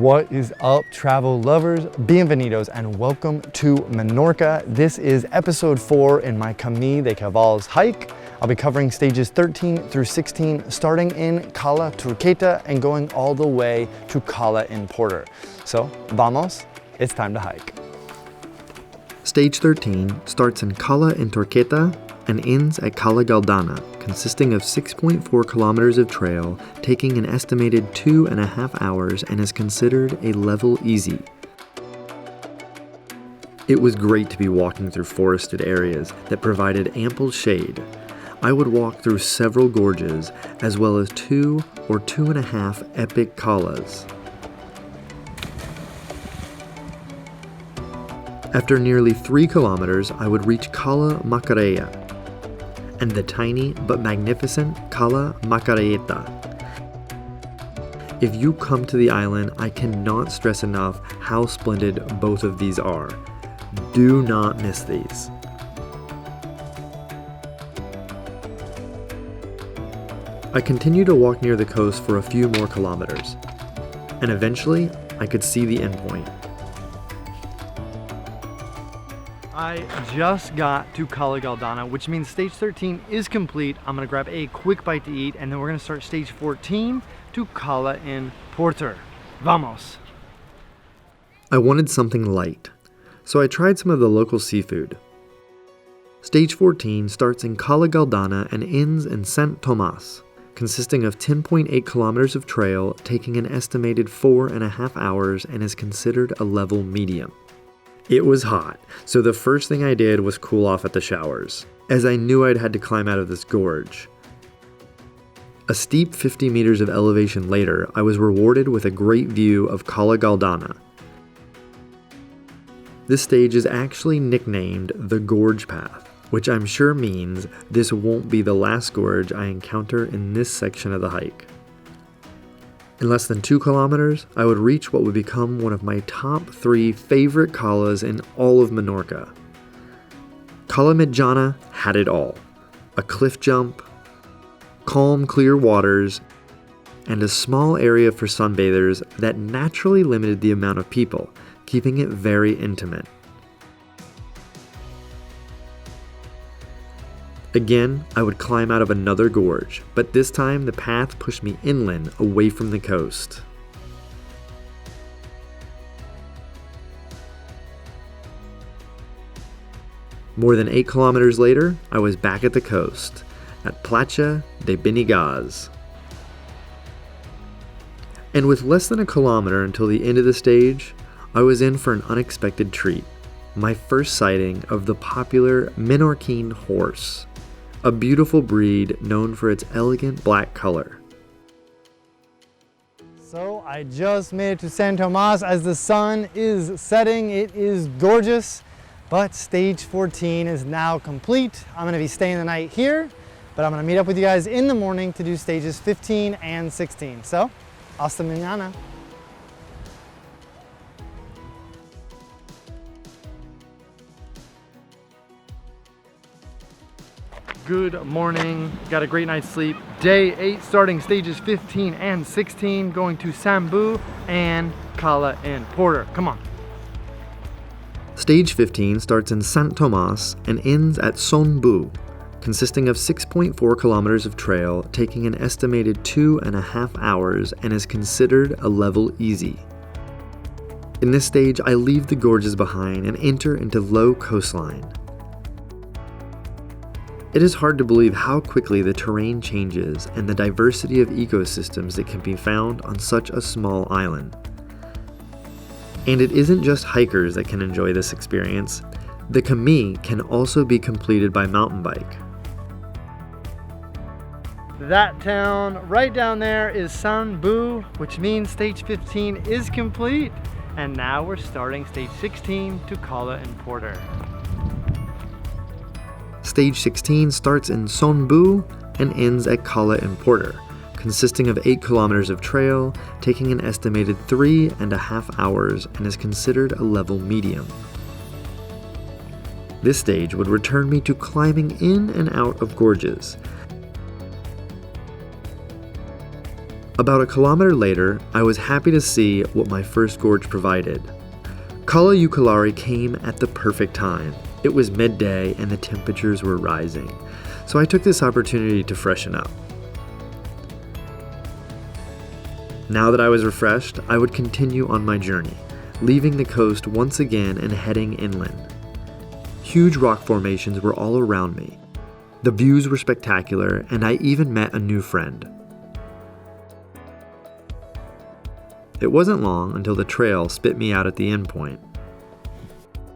What is up, travel lovers? Bienvenidos and welcome to Menorca. This is episode 4 in my Camí de Cavalls hike. I'll be covering stages 13 through 16, starting in Cala, Turqueta, and going all the way to Cala in Porter. So, vamos, it's time to hike. Stage 13 starts in Cala in Turqueta and ends at Cala Galdana, consisting of 6.4 kilometers of trail, taking an estimated 2.5 hours, and is considered a level easy. It was great to be walking through forested areas that provided ample shade. I would walk through several gorges, as well as 2 or 2.5 epic calas. After nearly 3 kilometers, I would reach Cala Macarella and the tiny but magnificent Cala Macarelleta. If you come to the island, I cannot stress enough how splendid both of these are. Do not miss these. I continued to walk near the coast for a few more kilometers, and eventually I could see the endpoint. I just got to Cala Galdana, which means stage 13 is complete. I'm gonna grab a quick bite to eat, and then we're gonna start stage 14 to Cala in Porter. Vamos! I wanted something light, so I tried some of the local seafood. Stage 14 starts in Cala Galdana and ends in Sant Tomàs, consisting of 10.8 kilometers of trail, taking an estimated 4.5 hours, and is considered a level medium. It was hot, so the first thing I did was cool off at the showers, as I knew I'd had to climb out of this gorge. A steep 50 meters of elevation later, I was rewarded with a great view of Cala Galdana. This stage is actually nicknamed the Gorge Path, which I'm sure means this won't be the last gorge I encounter in this section of the hike. In less than 2 kilometers, I would reach what would become one of my top 3 favorite calas in all of Menorca. Cala Mitjana had it all: a cliff jump, calm, clear waters, and a small area for sunbathers that naturally limited the amount of people, keeping it very intimate. Again, I would climb out of another gorge, but this time the path pushed me inland, away from the coast. More than 8 kilometers later, I was back at the coast, at Platja de Benigàs. And with less than a kilometer until the end of the stage, I was in for an unexpected treat: my first sighting of the popular Menorquin horse, a beautiful breed known for its elegant black color. So I just made it to Sant Tomàs as the sun is setting. It is gorgeous, but stage 14 is now complete. I'm gonna be staying the night here, but I'm gonna meet up with you guys in the morning to do stages 15 and 16. So, hasta mañana. Good morning, got a great night's sleep. Day 8, starting stages 15 and 16, going to Sambu and Cala in Porter. Come on. Stage 15 starts in Sant Tomàs and ends at Son Bu, consisting of 6.4 kilometers of trail, taking an estimated 2.5 hours, and is considered a level easy. In this stage, I leave the gorges behind and enter into low coastline. It is hard to believe how quickly the terrain changes and the diversity of ecosystems that can be found on such a small island. And it isn't just hikers that can enjoy this experience. The Camí can also be completed by mountain bike. That town right down there is Sambu, which means stage 15 is complete. And now we're starting stage 16 to Cala in Porter. Stage 16 starts in Son Bu and ends at Cala in Porter, consisting of 8 kilometers of trail, taking an estimated 3.5 hours, and is considered a level medium. This stage would return me to climbing in and out of gorges. About a kilometer later, I was happy to see what my first gorge provided. Cala came at the perfect time. It was midday and the temperatures were rising, so I took this opportunity to freshen up. Now that I was refreshed, I would continue on my journey, leaving the coast once again and heading inland. Huge rock formations were all around me. The views were spectacular, and I even met a new friend. It wasn't long until the trail spit me out at the end point.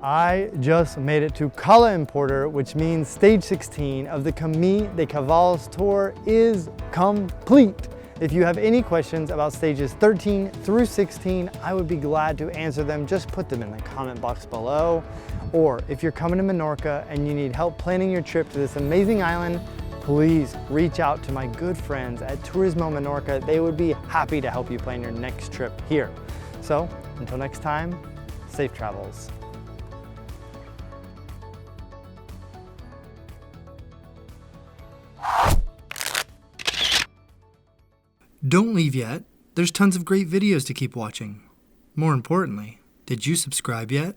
I just made it to Cala in Porter, which means stage 16 of the Camí de Cavalls tour is complete. If you have any questions about stages 13 through 16, I would be glad to answer them. Just put them in the comment box below. Or if you're coming to Menorca and you need help planning your trip to this amazing island, please reach out to my good friends at Turismo Menorca. They would be happy to help you plan your next trip here. So until next time, safe travels. Don't leave yet. There's tons of great videos to keep watching. More importantly, did you subscribe yet?